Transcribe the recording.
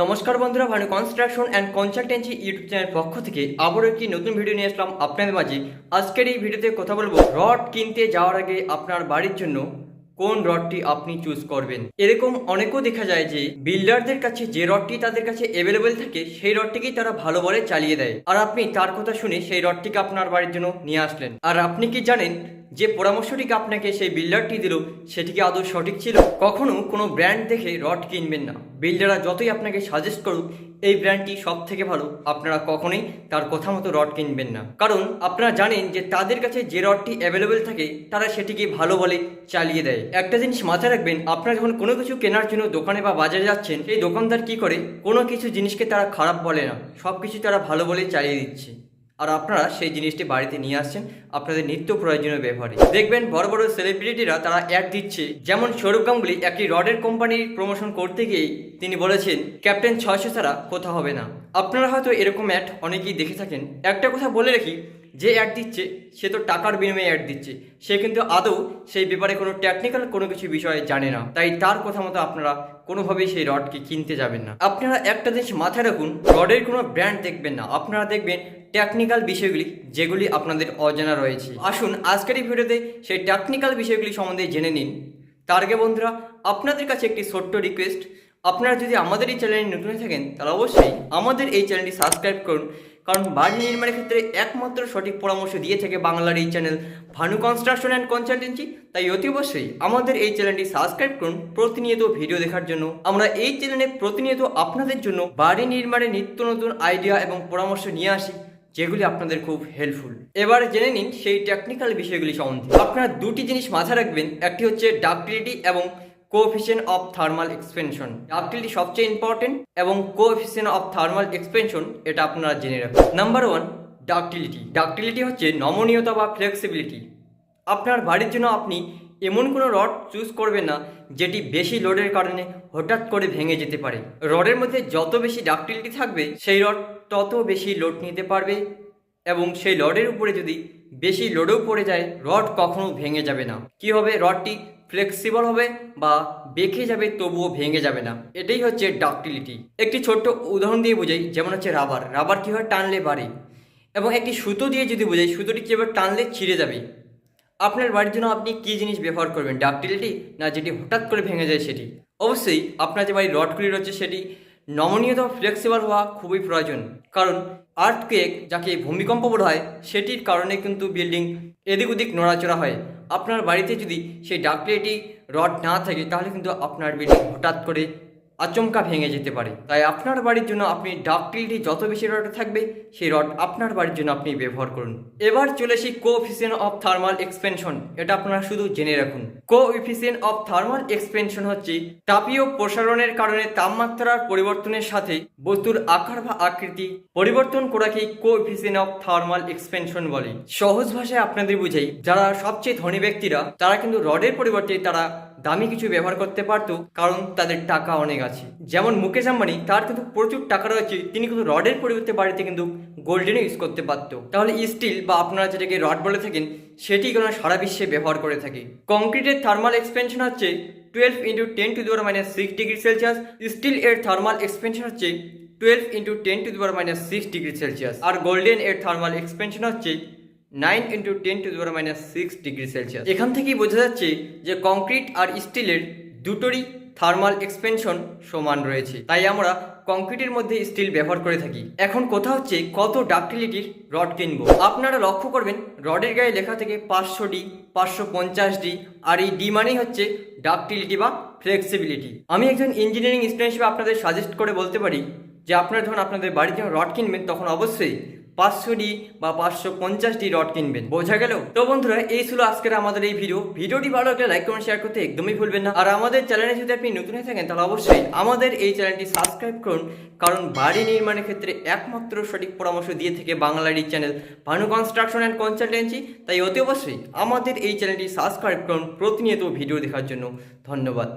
নমস্কার বন্ধুরা, Bhanu construction and consultancy YouTube channel পক্ষ থেকে আবারও একটি নতুন ভিডিও নিয়ে আসলাম আপনাদের মাঝে। আজকের এই ভিডিওতে কথা বলবো রড কিনতে যাওয়ার আগে আপনার বাড়ির জন্য কোন রডটি আপনি চুজ করবেন। এরকম অনেকেও দেখা যায় যে বিল্ডারদের কাছে যে রডটি তাদের কাছে অ্যাভেলেবেল থাকে সেই রডটিকেই তারা ভালো বলে চালিয়ে দেয়, আর আপনি তার কথা শুনে সেই রডটিকে আপনার বাড়ির জন্য নিয়ে আসলেন। আর আপনি কি জানেন যে পরামর্শটিকে আপনাকে সেই বিল্ডারটি দিল সেটি কি আদৌ সঠিক ছিল? কখনো কোনো ব্র্যান্ড দেখে রড কিনবেন না। বিল্ডাররা যতই আপনাকে সাজেস্ট করুক এই ব্র্যান্ডটি সব থেকে ভালো, আপনারা কখনোই তার কথা মতো রড কিনবেন না। কারণ আপনারা জানেন যে তাদের কাছে যে রডটি অ্যাভেলেবেল থাকে তারা সেটিকে ভালো বলে চালিয়ে দেয়। একটা জিনিস মাথায় রাখবেন, আপনারা যখন কোনো কিছু কেনার জন্য দোকানে বা বাজারে যাচ্ছেন, সেই দোকানদার কি করে, কোনো কিছু জিনিসকে তারা খারাপ বলে না, সব কিছু তারা ভালো বলে চালিয়ে দিচ্ছে। আর আপনারা সেই জিনিসটি বাড়িতে নিয়ে আসছেন আপনাদের নিত্য প্রয়োজনীয় ব্যবহারে। দেখবেন বড় বড় সেলিব্রিটিরা তারা অ্যাড দিচ্ছে, যেমন সৌরভ গাঙ্গুলি একটি রডের কোম্পানির প্রমোশন করতে গিয়ে তিনি বলেছেন ক্যাপ্টেন 600 ছাড়া কোথাও হবে না। আপনারা হয়তো এরকম অ্যাড অনেকেই দেখে থাকেন। একটা কথা বলে রাখি, যে অ্যাড দিচ্ছে সে তো টাকার বিনিময়ে অ্যাড দিচ্ছে, সে কিন্তু আদৌ সেই ব্যাপারে কোনো টেকনিক্যাল কোনো কিছু বিষয়ে জানে না, তাই তার কথা মতো আপনারা কোনোভাবেই সেই রডকে কিনতে যাবেন না। আপনারা একটা জিনিস মাথায় রাখুন, রডের কোনো ব্র্যান্ড দেখবেন না, আপনারা দেখবেন টেকনিক্যাল বিষয়গুলি যেগুলি আপনাদের অজানা রয়েছে। আসুন আজকের এই ভিডিওতে সেই টেকনিক্যাল বিষয়গুলি সম্বন্ধে জেনে নিন। তার আগে বন্ধুরা, আপনাদের কাছে একটি ছোট্ট রিকোয়েস্ট, আপনারা যদি আমাদের এই চ্যানেলে নতুন হয়ে থাকেন তাহলে অবশ্যই আমাদের এই চ্যানেলটি সাবস্ক্রাইব করুন, কারণ বাড়ি নির্মাণের ক্ষেত্রে একমাত্র সঠিক পরামর্শ দিয়ে থাকে বাংলার এই channel Bhanu construction and consultancy. তাই অতি অবশ্যই আমাদের এই চ্যানেলটি সাবস্ক্রাইব করুন প্রতিনিয়ত ভিডিও দেখার জন্য। আমরা এই চ্যানেলে প্রতিনিয়ত আপনাদের জন্য বাড়ি নির্মাণের নিত্য নতুন আইডিয়া এবং পরামর্শ নিয়ে আসি, যেগুলি আপনাদের খুব হেল্পফুল। এবার জেনে নিন সেই টেকনিক্যাল বিষয়গুলি সম্বন্ধে। আপনারা দুটি জিনিস মাথায় রাখবেন, একটি হচ্ছে ডাক্টিলিটি এবং coefficient of thermal expansion. Ductility সবচেয়ে ইম্পর্টেন্ট এবং কোএফিসিয়েন্ট অফ থার্মাল এক্সপেনশন এটা আপনারা জেনে রাখবেন। Number 1, ductility. ডাক্টিলিটি হচ্ছে নমনীয়তা বা ফ্লেক্সিবিলিটি। আপনার বাড়ির জন্য আপনি এমন কোনো রড চুজ করবেন না যেটি বেশি লোডের কারণে হঠাৎ করে ভেঙে যেতে পারে। রডের মধ্যে যত বেশি ডাক্টিলিটি থাকবে সেই রড তত বেশি লোড নিতে পারবে, এবং সেই রডের উপরে যদি বেশি লোডও পড়ে যায় রড কখনো ভেঙে যাবে না। কি হবে, রডটি ফ্লেক্সিবল হবে বা বেঁকে যাবে তবুও ভেঙে যাবে না। এটাই হচ্ছে ডাক্টিলিটি। একটি ছোট্ট উদাহরণ দিয়ে বোঝাই, যেমন হচ্ছে রাবার। রাবার কীভাবে টানলে বাড়ে, এবং একটি সুতো দিয়ে যদি বোঝাই সুতোটি কীভাবে টানলে ছিঁড়ে যাবে। আপনার বাড়ির জন্য আপনি কী জিনিস ব্যবহার করবেন, ডাক্টিলিটি না যেটি হঠাৎ করে ভেঙে যায় সেটি? অবশ্যই আপনার যে বাড়ির রডগুলি রয়েছে সেটি নমনীয়তা ফ্লেক্সিবল হওয়া খুবই প্রয়োজন, কারণ আর্থকুয়েক যাকে ভূমিকম্প বলা হয় সেটির কারণে কিন্তু বিল্ডিং এদিক ওদিক নড়াচড়া হয়। আপনার বাড়িতে যদি সেই ডাক্টিলিটি রড না থাকে তাহলে কিন্তু আপনার বিল্ডিং হঠাৎ করে আচমকা ভেঙে যেতে পারে। তাই আপনার বাড়ির জন্য আপনি ডাক্টিলিটি যত বেশি রড থাকবে সেই রড আপনার বাড়ির জন্য আপনি ব্যবহার করুন। এবার চলে আসি কোএফিসিয়েন্ট অফ থার্মাল এক্সপেনশন। এটা আপনারা শুধু জেনে রাখুন। কোএফিসিয়েন্ট অফ থার্মাল এক্সপেনশন হচ্ছে তাপীয় প্রসারণের কারণে তাপমাত্রার পরিবর্তনের সাথে বস্তুর আকার বা আকৃতি পরিবর্তন করাকেই কোএফিসিয়েন্ট অফ থার্মাল এক্সপেনশন বলে। সহজ ভাষায় আপনাদের বুঝাই, যারা সবচেয়ে ধনী ব্যক্তিরা তারা কিন্তু রডের পরিবর্তে তারা দামি কিছু ব্যবহার করতে পারতো, কারণ তাদের টাকা অনেক আছে। যেমন মুকেশ আম্বানি, তার কিন্তু প্রচুর টাকা রয়েছে, তিনি কিন্তু রডের পরিবর্তে বাড়িতে কিন্তু গোল্ডেনও ইউজ করতে পারতো। তাহলে স্টিল বা আপনারা যেটাকে রড বলে থাকেন সেটি কোনো সারা বিশ্বে ব্যবহার করে থাকে। কংক্রিটের থার্মাল এক্সপেনশন হচ্ছে 12 × 10⁻⁶ ডিগ্রি সেলসিয়াস। স্টিল এর থার্মাল এক্সপেনশন হচ্ছে 12 × 10⁻⁶ ডিগ্রি সেলসিয়াস। আর গোল্ডেন এর থার্মাল এক্সপেনশন হচ্ছে 9 × 10⁻⁶ ডিগ্রি সেলসিয়াস। এখান থেকেই বোঝা যাচ্ছে যে কংক্রিট আর স্টিলের দুটোরই থার্মাল এক্সপেনশন সমান রয়েছে, তাই আমরা কংক্রিটের মধ্যে স্টিল ব্যবহার করে থাকি। এখন কথা হচ্ছে কত ডাক্টিলিটির রড কিনবো। আপনারা লক্ষ্য করবেন রডের গায়ে লেখা থেকে 500D, 550D, আর এই ডি মানেই হচ্ছে ডাক্টিলিটি বা ফ্লেক্সিবিলিটি। আমি একজন ইঞ্জিনিয়ারিং স্টুডেন্ট হিসেবে আপনাদের সাজেস্ট করে বলতে পারি যে আপনারা যখন আপনাদের বাড়িতে রড কিনবেন তখন অবশ্যই 500D বা 550D রড কিনবেন। বোঝা গেল? তো বন্ধুরা, এই ছিল আজকের আমাদের এই ভিডিওটি ভালো লাগলে লাইক কমেন্ট শেয়ার করতে একদমই ভুলবেন না। আর আমাদের চ্যানেলে যদি আপনি নতুন হয়ে থাকেন তাহলে অবশ্যই আমাদের এই চ্যানেলটি সাবস্ক্রাইব করুন, কারণ বাড়ি নির্মাণের ক্ষেত্রে একমাত্র সঠিক পরামর্শ দিয়ে থাকে বাংলার এই channel Bhanu construction and consultancy. তাই অতি অবশ্যই আমাদের এই চ্যানেলটি সাবস্ক্রাইব করুন প্রতিনিয়ত ভিডিও দেখার জন্য। ধন্যবাদ।